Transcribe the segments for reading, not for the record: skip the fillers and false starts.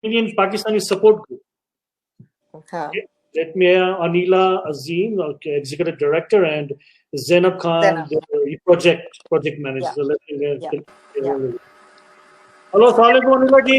Indian Pakistani support group. Okay. Let me Anila Azim, executive director, and Zainab Khan, the project manager. So let me Hello, assalamualaikum Anila ji.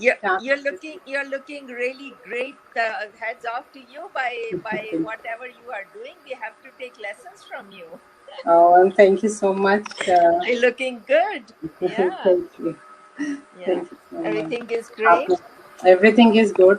You're looking really great. Heads off to you by whatever you are doing. We have to take lessons from you. Oh, thank you so much. You're looking good. Yeah. Thank you. Yeah. Thank you so Everything is great. Everything is good.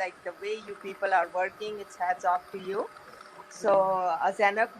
like the way you people are working, it's hats off to you. So Zainab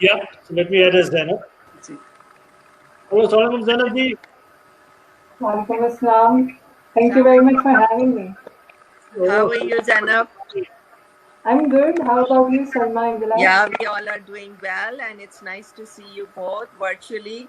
Yeah, so let me add as Zainab. Hello, assalamualaikum Zainab ji. Walaikum assalam. Thank you very much for having me. How are you, Zainab? I'm good. How about you, Salma and Bilal? Yeah, we all are doing well, and it's nice to see you both virtually.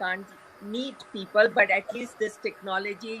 can't meet people, but at least this technology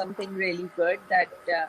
something really good that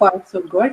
far so good.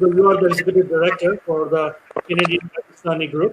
you are the executive director for the Canadian Pakistani group.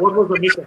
what was the mission?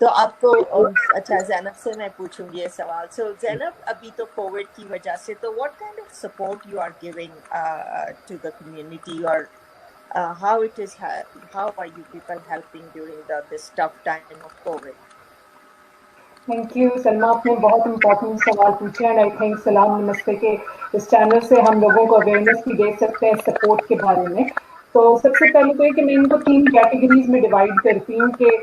تو آپ کو اچھا زینب سے میں پوچھوں گی یہ سوال. سو زینب, ابھی تو کووڈ کی وجہ سے تو what kind of support you are giving to the community, or how are you people helping during this tough time of COVID? Thank you Salma, آپ نے بہت امپورٹنٹ سوال پوچھے اینڈ آئی تھنک سلام نمستے کے اس چینل سے ہم لوگوں کو اویئرنیس بھی دے سکتے ہیں سپورٹ کے بارے میں. تو سب سے پہلے تو یہ کہ میں ان کو 3 کیٹیگریز میں ڈیوائڈ کرتی ہوں کہ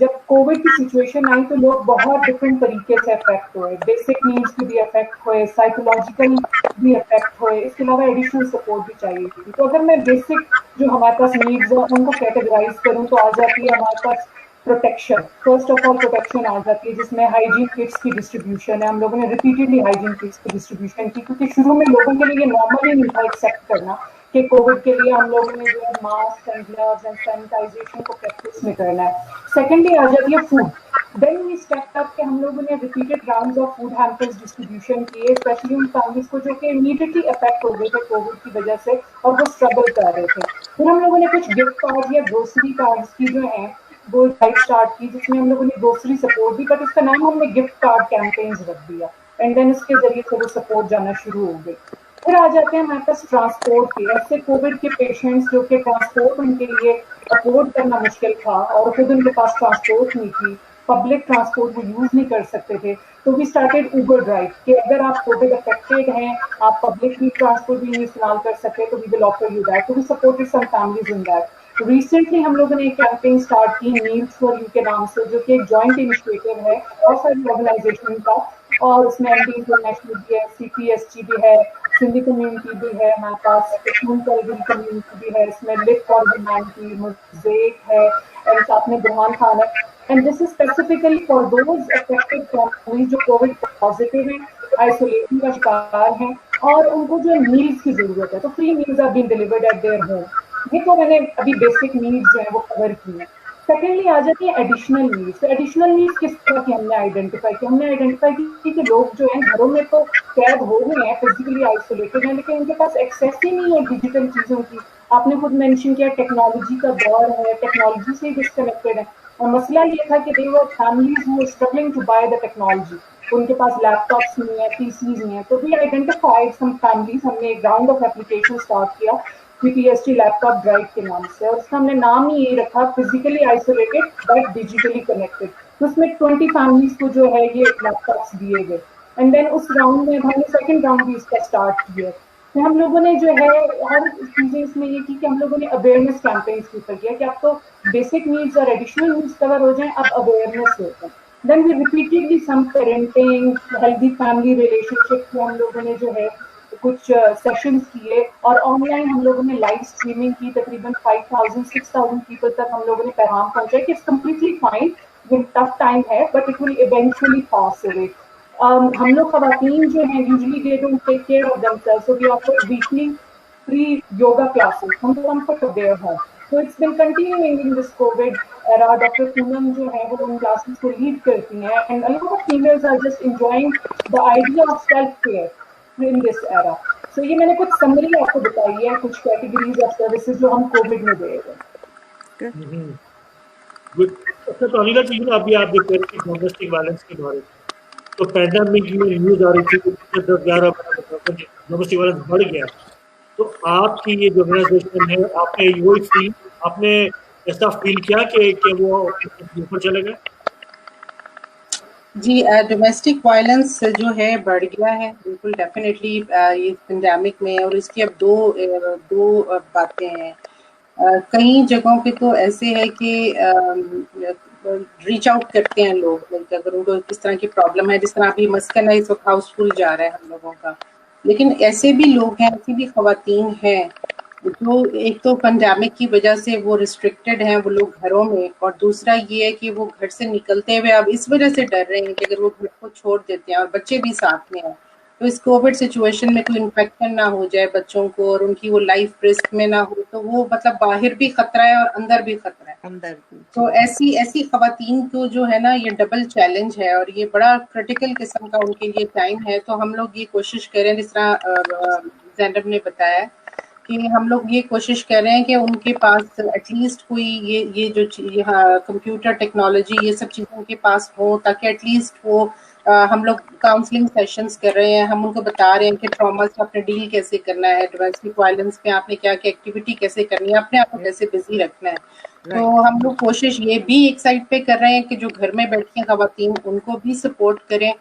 جب کووڈ کی سچویشن آئی تو لوگ بہت ڈفرینٹ طریقے سے افیکٹ ہوئے, بیسک نیڈس بھی افیکٹ ہوئے, سائیکولوجیکل بھی افیکٹ ہوئے, اس کے علاوہ ایڈیشنل سپورٹ بھی چاہیے تھی. تو اگر میں بیسک جو ہمارے پاس نیڈز ہیں ان کو کیٹیگرائز کروں تو آ جاتی ہے ہمارے پاس protection. First of all protection آ جاتی ہے جس میں ہائیجین کٹس کی ڈسٹریبیوشن ہے. ہم لوگوں نے ریپیٹڈلی ہائیجین کٹس کی ڈسٹریبیوشن کی کیونکہ شروع میں لوگوں کے لیے یہ نارمل ہی نہیں تھا ایکسیپٹ کرنا کہ کووڈ کے لیے ہم لوگوں نے جو ہے mask and gloves and sanitization کو پریکٹس میں کرنا ہے. سیکنڈلی آ جاتی ہے فوڈ. دین وی اسٹیپ اپ کہ ہم لوگوں نے repeated rounds of food hampers distribution کیے, اسپیشلی ان فیملیز کو جو کہ امیڈیٹلی افیکٹ ہو گئے تھے کووڈ کی وجہ سے اور وہ اسٹرگل کر رہے تھے. پھر ہم لوگوں نے کچھ گفٹ کارڈ یا گروسری کارڈس کی جو ہیں وہ ڈرائیو اسٹارٹ کی جس میں ہم لوگوں نے گروسری سپورٹ دی, بٹ اس کا نام ہم نے گفٹ کارڈ کیمپینز رکھ دیا اینڈ دین اس کے ذریعے سے وہ سپورٹ جانا شروع ہو گئی. پھر آ جاتے ہیں ہمارے پاس ٹرانسپورٹ کے. ایسے کووڈ کے پیشنٹس جو کہ ٹرانسپورٹ ان کے لیے افورڈ کرنا مشکل تھا اور خود ان کے پاس ٹرانسپورٹ نہیں تھی, پبلک ٹرانسپورٹ وہ یوز نہیں کر سکتے تھے, تو وی اسٹارٹیڈ اوبر ڈرائیو کہ اگر آپ کووڈ افیکٹڈ ہیں, آپ پبلک بھی ٹرانسپورٹ بھی نہیں استعمال کر سکتے تو we will offer you that. تو we supported some families in that. Recently ہم لوگوں نے ایک کیمپین اسٹارٹ کی میلز فار یو کے نام سے, جو کہ ایک جوائنٹ انیشیٹو ہے بہت ساری آرگنائزیشن کا, اور اس میں ایم ڈی انٹرنیشنل بھی ہے, سی پی ایس جی بھی ہے, سندھی کمیونٹی بھی ہے, ہمارے پاس کشمیر کلگری کمیونٹی بھی ہے, اس میں لو فار ہیومینٹی, موزیک ہے, اور ساتھ میں برہان خان ہے. And this is specifically for those affected families جو کووڈ پازیٹیو ہیں, آئسولیشن کا شکار ہیں اور ان کو جو میلز کی ضرورت ہے. تو free meals are being delivered at their home. یہ تو میں نے ابھی بیسک نیڈس جو ہیں وہ کور کی ہیں. سیکنڈلی آ جاتی ہیں ایڈیشنل نیڈس. تو ایڈیشنل نیڈس کس طرح کی ہم نے آئیڈینٹیفائی کی؟ ہم نے آئیڈینٹیفائی کی کہ لوگ جو ہیں گھروں میں تو قید ہو گئے ہیں, فزیکلی آئسولیٹڈ ہیں, لیکن ان کے پاس ایکسیس ہی نہیں ہے ڈیجیٹل چیزوں کی. آپ نے خود مینشن کیا ٹیکنالوجی کا دور ہے, ٹیکنالوجی سے ہی ڈسکنیکٹڈ ہے. اور مسئلہ یہ تھا کہ they were families who struggling to buy the technology. ان کے پاس لیپ ٹاپس نہیں ہے, پی سیز نہیں ہے. تو وی آئیڈینٹیفائڈ سم فیملیز. ہم نے ایک راؤنڈ آف اپلیکیشن اسٹارٹ کیا پی پی ایس ٹی لیپ ٹاپ ڈرائیو کے نام سے, اور اس کا ہم نے نام ہی یہی رکھا physically isolated but digitally connected. اس میں 20 فیملیز کو جو ہے یہ لیپ ٹاپس دیے گئے. اینڈ دین اس راؤنڈ میں ہم نے سیکنڈ راؤنڈ بھی اس کا اسٹارٹ کیا. تو ہم لوگوں نے جو ہے ہر چیزیں اس میں یہ کی کہ ہم لوگوں نے اویئرنیس کیمپینس کے اوپر کیا کہ اب تو بیسک نیڈس اور ایڈیشنل نیڈس کور ہو جائیں, اب اویئرنیس ہوتا ہے. دین وی ریپیٹڈلی سم پیرنٹنگ, ہیلدی فیملی ریلیشن شپ کو ہم لوگوں نے جو ہے کچھ سیشنز کیے, اور آن لائن ہم لوگوں نے لائیو اسٹریمنگ کی. تقریباً 5,000-6,000 پیپل تک ہم لوگوں نے پیغام پہنچایا کہ اٹس کمپلیٹلی فائن, یہ ٹف ٹائم ہے but it will eventually pass away. ہم لوگ خواتین جو ہیں usually they don't take care of them self, so we offer weekly free yoga classes from the comfort of their home. So it's been continuing in this COVID era. Dr. Poonam جو ہے وہ ان classes کو lead کرتی ہیں, and a lot of females are just enjoying the idea of self-care in this era. So یہ میں نے کچھ سمری آپ کو بتائی ہے, کچھ کیٹیگریز آف سروسز جو ہم کووڈ میں دے رہے ہیں. اچھا, تو انیلا جی ابھی آپ دیکھ رہے ہیں ڈومیسٹک وائلنس کے بارے میں, تو پینڈیمک میں نیوز آ رہی تھی کہ 10-11 ڈومیسٹک وائلنس بڑھ گیا. تو آپ کی یہ جو آرگنائزیشن ہے, آپ نے وہی فیل, آپ نے ایسا فیل کیا کہ وہ اوپر چلے گئے؟ جی, ڈومیسٹک وائلنس جو ہے بڑھ گیا ہے بالکل ڈیفینیٹلی یہ پینڈیمک میں. اور اس کی اب دو باتیں ہیں. کئی جگہوں پہ تو ایسے ہے کہ ریچ آؤٹ کرتے ہیں لوگ, اگر ان کو کس طرح کی پرابلم ہے, جس طرح ابھی مسکن ہے اس وقت ہاؤس فل جا رہا ہے ہم لوگوں کا. لیکن ایسے بھی لوگ ہیں, ایسی بھی خواتین ہیں جو ایک تو پینڈیمک کی وجہ سے وہ ریسٹرکٹیڈ ہیں, وہ لوگ گھروں میں, اور دوسرا یہ ہے کہ وہ گھر سے نکلتے ہوئے اب اس وجہ سے ڈر رہے ہیں کہ اگر وہ گھر کو چھوڑ دیتے ہیں اور بچے بھی ساتھ میں ہیں تو اس کووڈ سچویشن میں کوئی انفیکشن نہ ہو جائے بچوں کو اور ان کی وہ لائف رسک میں نہ ہو, تو وہ مطلب باہر بھی خطرہ ہے اور اندر بھی خطرہ ہے. تو ایسی خواتین کو جو ہے نا یہ ڈبل چیلنج ہے, اور یہ بڑا کریٹیکل قسم کا ان کے لیے ٹائم ہے. تو ہم لوگ یہ کوشش کریں, جس طرح زینب نے بتایا کہ ہم لوگ یہ کوشش کر رہے ہیں کہ ان کے پاس ایٹ لیسٹ کوئی یہ جو کمپیوٹر ٹیکنالوجی یہ سب چیزیں ان کے پاس ہوں، تاکہ ایٹ لیسٹ وہ ہم لوگ کاؤنسلنگ سیشنز کر رہے ہیں، ہم ان کو بتا رہے ہیں کہ ٹراما سے آپ نے ڈیل کیسے کرنا ہے، ڈومیسٹک وائلنس میں آپ نے کیا کیا ایکٹیویٹی کیسے کرنی ہے، اپنے آپ کو کیسے بزی رکھنا ہے. تو ہم لوگ کوشش یہ بھی ایک سائڈ پہ کر رہے ہیں کہ جو گھر میں بیٹھی ہیں خواتین ان کو بھی سپورٹ کریں.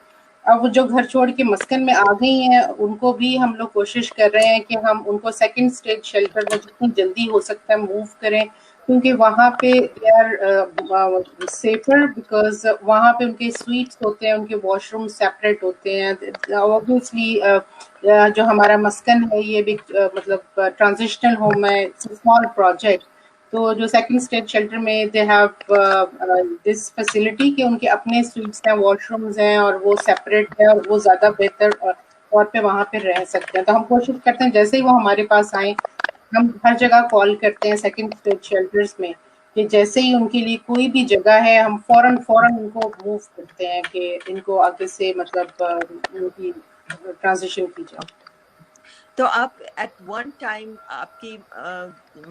اب وہ جو گھر چھوڑ کے مسکن میں آ گئی ہیں ان کو بھی ہم لوگ کوشش کر رہے ہیں کہ ہم ان کو سیکنڈ اسٹیج شیلٹر میں جتنی جلدی ہو سکتا ہے موو کریں، کیونکہ وہاں پہ دے آر سیفر، بیکاز وہاں پہ ان کے سویٹس ہوتے ہیں، ان کے واش روم سیپریٹ ہوتے ہیں. اوبویسلی جو ہمارا مسکن ہے یہ بھی مطلب ٹرانزیشنل ہوم ہے، اسمال پروجیکٹ. تو جو سیکنڈ اسٹیج شیلٹر میں دے ہیو دس فیسلٹی کہ ان کے اپنے سویٹس ہیں، واش رومز ہیں، اور وہ سیپریٹ ہے، اور وہ زیادہ بہتر طور پہ وہاں پہ رہ سکتے ہیں. تو ہم کوشش کرتے ہیں جیسے ہی وہ ہمارے پاس آئیں، ہم ہر جگہ کال کرتے ہیں سیکنڈ اسٹیج شیلٹرز میں کہ جیسے ہی ان کے لیے کوئی بھی جگہ ہے ہم فوراً ان کو موو کرتے ہیں کہ ان کو آگے سے مطلب ان کی ٹرانزیشن کی جائے. تو آپ ایٹ ون ٹائم آپ کی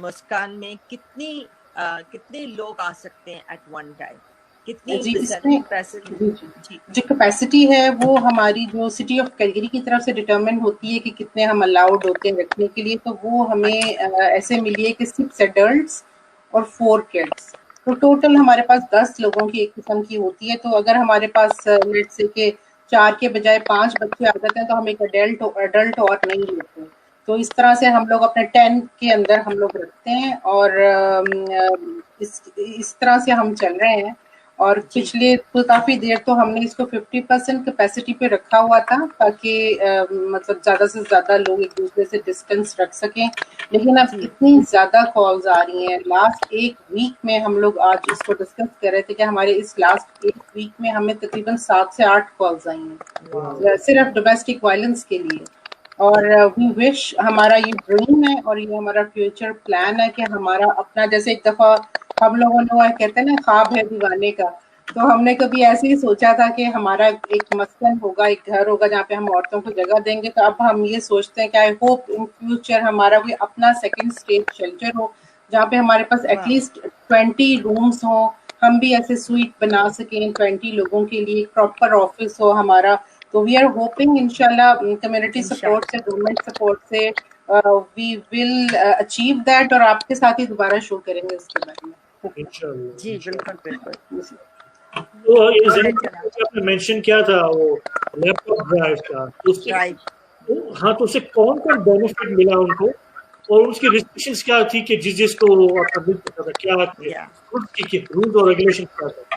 مسکان میں کتنے لوگ آ سکتے ہیں ایٹ ون ٹائم؟ کتنی جی اس میں جو کیپیسٹی ہے وہ ہماری جو سٹی آف کیلگری کی طرف سے ڈٹرمنٹ ہوتی ہے کہ کتنے ہم الاؤڈ ہوتے ہیں رکھنے کے لیے. تو وہ ہمیں ایسے ملی ہے کہ 6 ایڈلٹس اور 4 کڈس. تو ٹوٹل ہمارے پاس 10 لوگوں کی ایک قسم کی ہوتی ہے. تو اگر ہمارے پاس لیٹ سے کہ 4 کے بجائے 5 بچے آ جاتے ہیں تو ہم ایک ایڈلٹ اور نہیں لیتے. تو اس طرح سے ہم لوگ اپنے 10 کے اندر ہم لوگ رکھتے ہیں، اور اس طرح سے ہم چل رہے ہیں. اور پچھلے تو کافی دیر تو ہم نے اس کو 50% کیپیسٹی پہ رکھا ہوا تھا تاکہ مطلب زیادہ سے زیادہ لوگ ایک دوسرے سے ڈسٹینس رکھ سکیں. لیکن اب اتنی زیادہ کالز آ رہی ہیں. لاسٹ ایک ویک میں ہم لوگ آج اس کو ڈسکس کر رہے تھے کہ ہمارے اس لاسٹ ایک ویک میں ہمیں تقریباً 7 سے 8 کالز آئی ہیں صرف ڈومیسٹک وائلنس کے لیے. اور وی وش، ہمارا یہ ڈریم ہے اور یہ ہمارا فیوچر پلان ہے کہ ہمارا اپنا، جیسے ایک دفعہ ہم لوگوں نے کہتے ہیں نا خواب ہے دیوانے کا، تو ہم نے کبھی ایسے ہی سوچا تھا کہ ہمارا ایک مسکن ہوگا، ایک گھر ہوگا جہاں پہ ہم عورتوں کو جگہ دیں گے. تو اب ہم یہ سوچتے ہیں کہ آئی ہوپ ان فیوچر ہمارا کوئی اپنا سیکنڈ اسٹیج شیلٹر ہو جہاں پہ ہمارے پاس ایٹ لیسٹ 20 رومس ہوں، ہم بھی ایسے سویٹ بنا سکیں 20 لوگوں کے لیے، پراپر آفس ہو ہمارا. تو وی آر ہوپنگ انشاءاللہ کمیونٹی سپورٹ سے، گورنمنٹ سپورٹ سے وی ول اچیو دیٹ، اور آپ کے ساتھ ہی دوبارہ شو کریں گے اس کے بارے میں انشاءاللہ. جی بالکل. تو آپ نے مینشن کیا تھا وہ لیپ ٹاپ ڈرائیو کا، ہاں تو اس سے کون کون بینیفٹ ملا ان کو، اور اس کی ریسٹرکشنز کیا تھی کہ جس کو مل سکتا تھا، کیا رولز اور ریگولیشن کیا تھا؟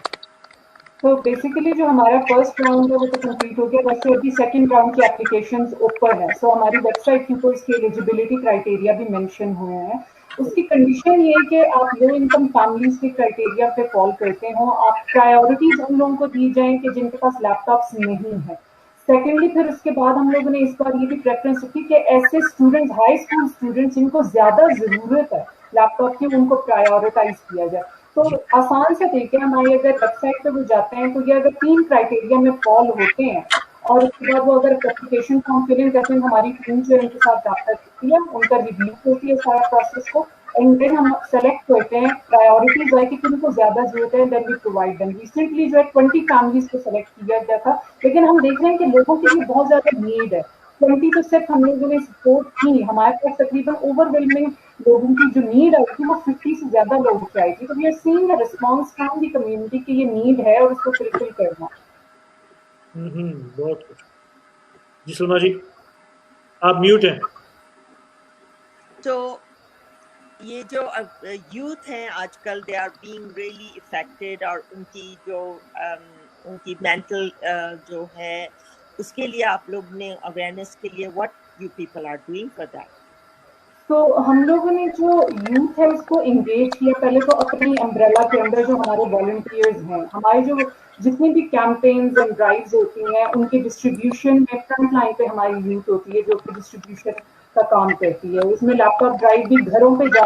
تو بیسیکلی جو ہمارا فرسٹ راؤنڈ ہے وہ تو کمپلیٹ ہو گیا، ویسے ابھی سیکنڈ راؤنڈ کی اپلیکیشنز اوپن ہے. سو ہماری ویب سائٹ کے اوپر اس کے ایلیجیبلٹی کرائٹیریا بھی مینشن ہوئے ہیں. اس کی کنڈیشن یہ کہ آپ لو انکم فیملیز کے کرائٹیریا پہ فال کرتے ہوں، آپ پرائیورٹیز ان لوگوں کو دی جائیں کہ جن کے پاس لیپ ٹاپس نہیں ہیں. سیکنڈلی پھر اس کے بعد ہم لوگوں نے اس بار یہ بھی پریفرنس رکھی کہ ایسے اسٹوڈنٹس، ہائی اسکول اسٹوڈنٹس جن کو زیادہ ضرورت ہے لیپ ٹاپ کی، ان کو پرائیورٹائز کیا جائے. تو آسان سے طریقے ہماری اگر ویب سائٹ پہ وہ جاتے ہیں تو یہ اگر 3 کرائٹیریا میں فال ہوتے ہیں اور اس کے بعد وہ اگر اپلیکیشن فارم فل ان کرتے ہیں، ہماری ٹیم جو ان کے ساتھ رابطہ کرتی ہے، ان کا ریویو ہوتی ہے سارا پروسیس کو، اینڈ دین ہم سلیکٹ کرتے ہیں پرائیورٹیز ہے کہ کن کو زیادہ ضرورت ہے، دین وی پرووائڈ دیم. ریسنٹلی جو ہے 20 فیملیز کو سلیکٹ کیا گیا تھا، لیکن ہم دیکھ رہے ہیں کہ لوگوں کے لیے بہت زیادہ نیڈ ہے. 20 تو صرف ہم لوگوں نے سپورٹ کی، ہمارے پاس تقریباً اوور ویلمنگ لوگوں کی جو نیڈ آئی تھی وہ 50 سے زیادہ لوگوں کی آئی تھی. تو we are seeing a response from the community کی یہ نیڈ ہے اور اس کو فلفل کرنا. بہت کچھ. جی سلما جی آپ میوٹ ہیں. تو یہ جو یوتھ ہیں آج کل they are being really affected, اور ان کی جو ان کی مینٹل جو ہے اس کے لیے آپ لوگ نے اویئرنیس کے لیے what you people are doing for that? تو ہم لوگوں نے جو یوتھ ہے اس کو انگیج کیا. پہلے تو اپنی امبریلا کے اندر جو ہمارے والنٹیئرز ہیں، ہمارے جو جتنی بھی کیمپینز اینڈ ڈرائیوز ہوتی ہیں ان کی ڈسٹریبیوشن میں فرنٹ لائن پہ ہماری یوتھ ہوتی ہے جو کہ ڈسٹریبیوشن کا کام کرتی ہے. اس میں لیپ ٹاپ ڈرائیو بھی گھروں پہ جا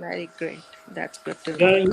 very great. That's good to know.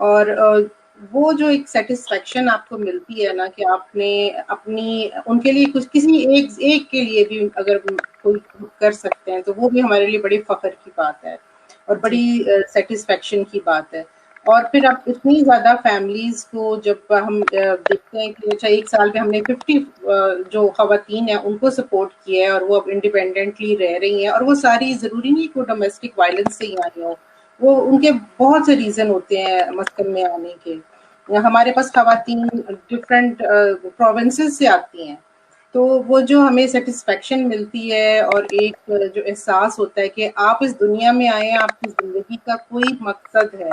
اور وہ جو ایک سیٹسفیکشن آپ کو ملتی ہے نا کہ آپ نے اپنی ان کے لیے کچھ کسی ایک کے لیے بھی اگر کوئی کر سکتے ہیں تو وہ بھی ہمارے لیے بڑی فخر کی بات ہے اور بڑی سیٹسفیکشن کی بات ہے. اور پھر اب اتنی زیادہ فیملیز کو جب ہم دیکھتے ہیں کہ اچھا 1 سال میں ہم نے 50 جو خواتین ہیں ان کو سپورٹ کیا ہے اور وہ اب انڈیپینڈنٹلی رہ رہی ہیں, اور وہ ساری ضروری نہیں کہ وہ ڈومیسٹک وائلنس سے ہی آئی ہوں, وہ ان کے بہت سے ریزن ہوتے ہیں مسکن میں آنے کے. ہمارے پاس خواتین ڈفرینٹ پروونسز سے آتی ہیں, تو وہ جو ہمیں سیٹسفیکشن ملتی ہے اور ایک جو احساس ہوتا ہے کہ آپ اس دنیا میں آئے ہیں, آپ کی زندگی کا کوئی مقصد ہے,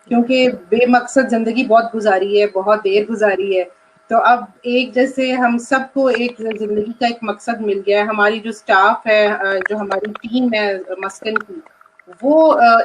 کیونکہ بے مقصد زندگی بہت گزاری ہے, بہت دیر گزاری ہے. تو اب ایک جیسے ہم سب کو ایک زندگی کا ایک مقصد مل گیا ہے. ہماری جو سٹاف ہے, جو ہماری ٹیم ہے مسکن کی, وہ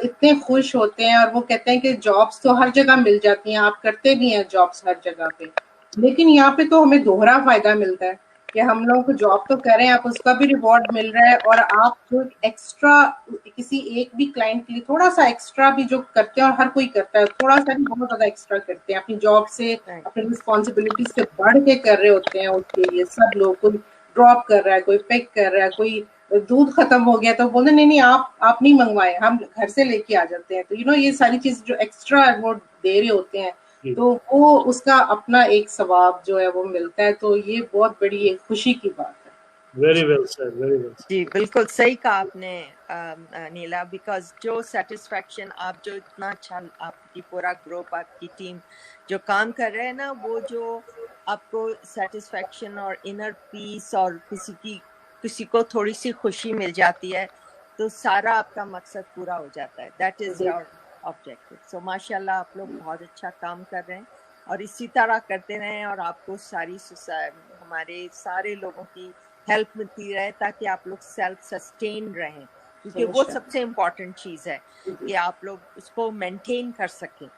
اتنے خوش ہوتے ہیں اور وہ کہتے ہیں کہ جابس تو ہر جگہ مل جاتی ہیں, آپ کرتے بھی ہیں جابس ہر جگہ پہ, لیکن یہاں پہ تو ہمیں دوہرا فائدہ ملتا ہے کہ ہم لوگوں کو جاب تو کر رہے ہیں, آپ اس کا بھی ریوارڈ مل رہا ہے, اور آپ جو ایکسٹرا کسی ایک بھی کلائنٹ کے لیے تھوڑا سا ایکسٹرا بھی جو کرتے ہیں, اور ہر کوئی کرتا ہے تھوڑا سا بھی, بہت زیادہ ایکسٹرا کرتے ہیں اپنی جاب سے, اپنی رسپانسبلٹی سے بڑھ کے کر رہے ہوتے ہیں اس کے لیے. سب لوگ, کوئی ڈراپ کر رہا ہے, کوئی پک کر رہا ہے, کوئی دودھ ختم ہو گیا تو بولے نہیں آپ نہیں منگوائے, ہم گھر سے لے کے آ جاتے ہیں. تو یہ ساری چیز جو ایکسٹرا وہ دے رہے ہوتے ہیں, تو وہ اس کا اپنا ایک ثواب جو ہے وہ ملتا ہے. تو یہ بہت بڑی ایک خوشی کی بات ہے. Very well sir, very well. جی بالکل صحیح کہا آپ نے نیلا, بیکاز جو سیٹسفیکشن آپ جو اتنا اچھا آپ کی پورا گروپ, آپ کی ٹیم جو کام کر رہے ہیں نا, وہ جو آپ کو سیٹسفیکشن اور انر پیس اور کسی کو تھوڑی سی خوشی مل جاتی ہے, تو سارا آپ کا مقصد پورا ہو جاتا ہے. That is your objective. So ماشاء اللہ آپ لوگ بہت اچھا کام کر رہے ہیں, اور اسی طرح کرتے رہیں, اور آپ کو ہمارے سارے لوگوں کی ہیلپ ملتی رہے تاکہ آپ لوگ سیلف سسٹین رہیں, کیونکہ وہ سب سے امپورٹنٹ چیز ہے کہ آپ لوگ اس کو مینٹین کر سکیں.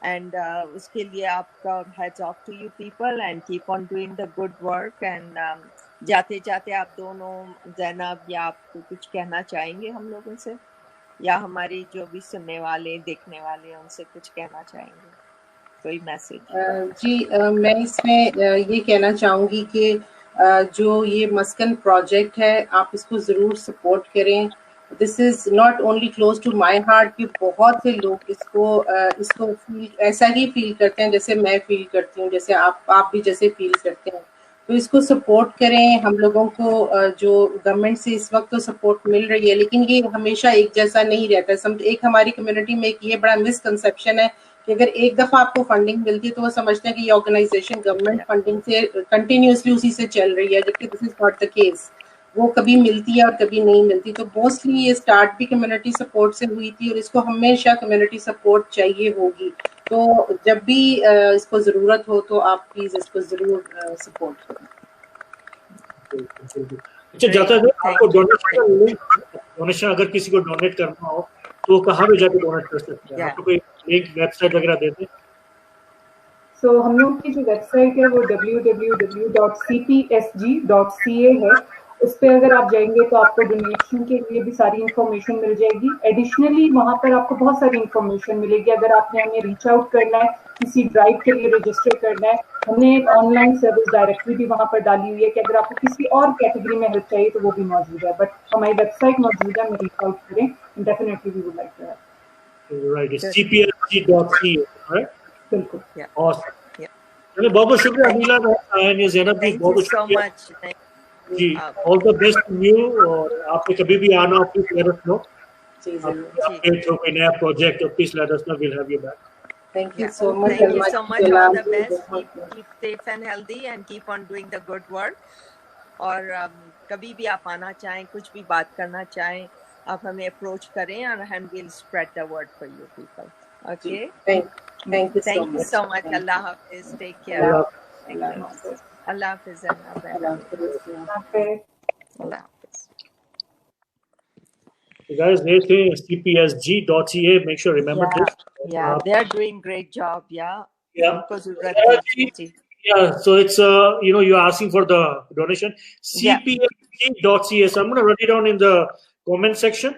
اینڈ اس کے لیے آپ کا heads of two you people, and keep on doing the good work. And جاتے جاتے آپ دونوں, زینب, یا آپ کو کچھ کہنا چاہیں گے ہم لوگوں سے, یا ہماری جو بھی سننے والے دیکھنے والے ہیں ان سے کچھ کہنا چاہیں گے, کوئی میسج؟ جی میں اس میں یہ کہنا چاہوں گی کہ جو یہ مسکن پروجیکٹ ہے, آپ اس کو ضرور سپورٹ کریں. This is not only close to my heart, کہ بہت سے لوگ اس کو ایسا ہی فیل کرتے ہیں جیسے میں فیل کرتی ہوں, جیسے آپ بھی جیسے فیل کرتے ہیں. تو اس کو سپورٹ کریں. ہم لوگوں کو جو گورنمنٹ سے اس وقت تو سپورٹ مل رہی ہے, لیکن یہ ہمیشہ ایک جیسا نہیں رہتا. ایک ہماری کمیونٹی میں ایک یہ بڑا مسکنسیپشن ہے کہ اگر ایک دفعہ آپ کو فنڈنگ ملتی ہے تو وہ سمجھتے ہیں کہ یہ آرگنائزیشن گورنمنٹ فنڈنگ سے کنٹینیوسلی اسی سے چل رہی ہے, جبکہ دس از ناٹ دا کیس. وہ کبھی ملتی ہے اور کبھی نہیں ملتی. تو موسٹلی یہ اسٹارٹ بھی کمیونٹی سپورٹ سے ہوئی تھی, اور اس کو ہمیشہ کمیونٹی سپورٹ چاہیے ہوگی. تو جب بھی اس کو ضرورت ہو تو آپ پلیز اس کو ضرور سپورٹ کریں. اچھا, جاتا ہے آپ کو ڈونیشن اگر کسی کو ڈونیٹ کرنا ہو تو کہاں پہ جا کے ڈونیٹ کر سکتے ہیں؟ آپ کو کوئی لنک ویب سائٹ وغیرہ دیتے ہیں؟ سو ہم لوگ کی جو ویب سائٹ ہے وہ www.cpsg.ca ہے. اس پہ اگر آپ جائیں گے تو آپ کو ڈونیشن کے لیے بھی ساری انفارمیشن مل جائے گی. ایڈیشنلی وہاں پر آپ کو بہت ساری انفارمیشن ملے گی. اگر آپ نے ہمیں ریچ آؤٹ کرنا ہے, کسی ڈرائیو کے لیے رجسٹر کرنا ہے, ہم نے ایک آن لائن سروس ڈائریکٹری بھی وہاں پر ڈالی ہوئی ہے کہ اگر آپ کو کسی اور کیٹیگری میں ہیلپ چاہیے تو وہ بھی موجود ہے. بٹ ہماری ویب سائٹ موجود ہے, ہمیں ریچ آؤٹ کریں. Definitely we would like to help. Right, cpsg.ca. بالکل. بہت بہت شکریہ انیلا, زینب جی, بہت بہت شکریہ جی. آل دا بیسٹ نیو, اور آپ نے کبھی بھی آنا ہو please let us know. Update ہو کوئی نیا پروجیکٹ تو please let us know, we'll have you back. Thank you so much. Thank you so much. All the best. Keep safe and healthy and keep on doing the good work. اور کبھی بھی آپ آنا چاہیں, کچھ بھی بات کرنا چاہیں, آپ ہمیں اپروچ کریں, اور ہم will spread the word for you people. Okay. Thank you so much. Allah Hafiz. Take care. Allah Hafiz. Allah Hafiz. You guys, they say cpsg.ca. Make sure remember this. Yeah, they are doing great job. Yeah. Yeah. So it's you're asking for the donation. cpsg.ca. So I'm going to write it down in the comment section.